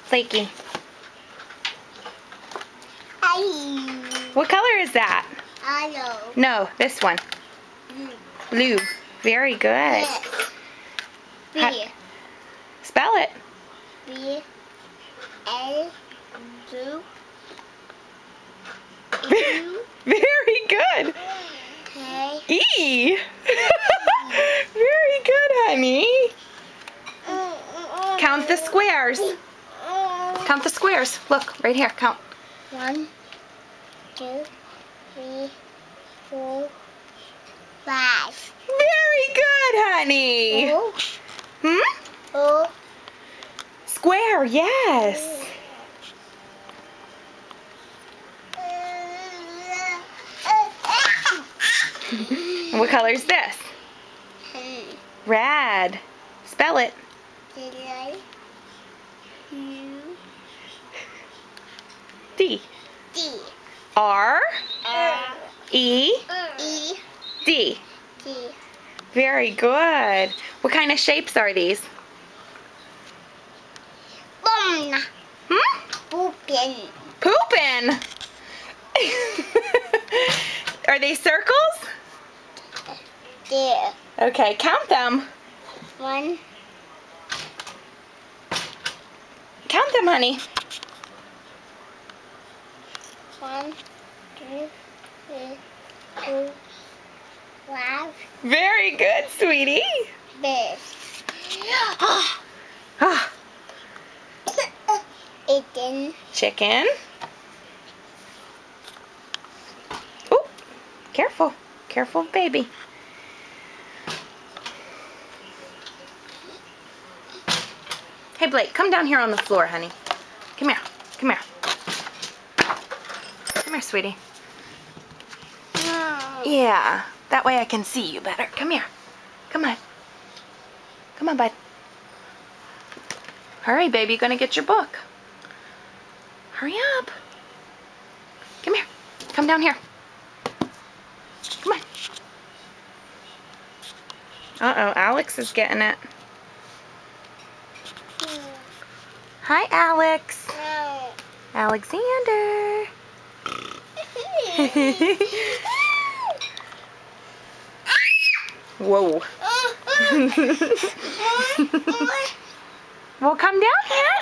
Flaky. Aye. What color is that? Hello. No, this one. Blue. Very good. Yes. B. Spell it. B. A. Blue. Very good. K. E. Very good, honey. Count the squares. Count the squares. Look, right here. Count. 1, 2, 3, 4, 5. Very good, honey. O. Hmm? O. Square, yes. What color is this? Red. Spell it. D. D. R. E. E. D. D. Very good. What kind of shapes are these? Boom. Hmm? Pooping. Poopin'. Are they circles? There. Okay, count them. 1. Count them, honey. 1, 2, 3, 4, 5. Very good, sweetie. This. Ah, Chicken. chicken. Oh, careful. Careful, baby. Hey, Blake, come down here on the floor, honey. Come here. Come here. Come here, sweetie. Yeah, that way I can see you better. Come here. Come on. Come on, bud. Hurry, baby. You're going to get your book. Hurry up. Come here. Come down here. Come on. Uh-oh, Alex is getting it. Hi, Alex. Alexander. Whoa. Well, come down here.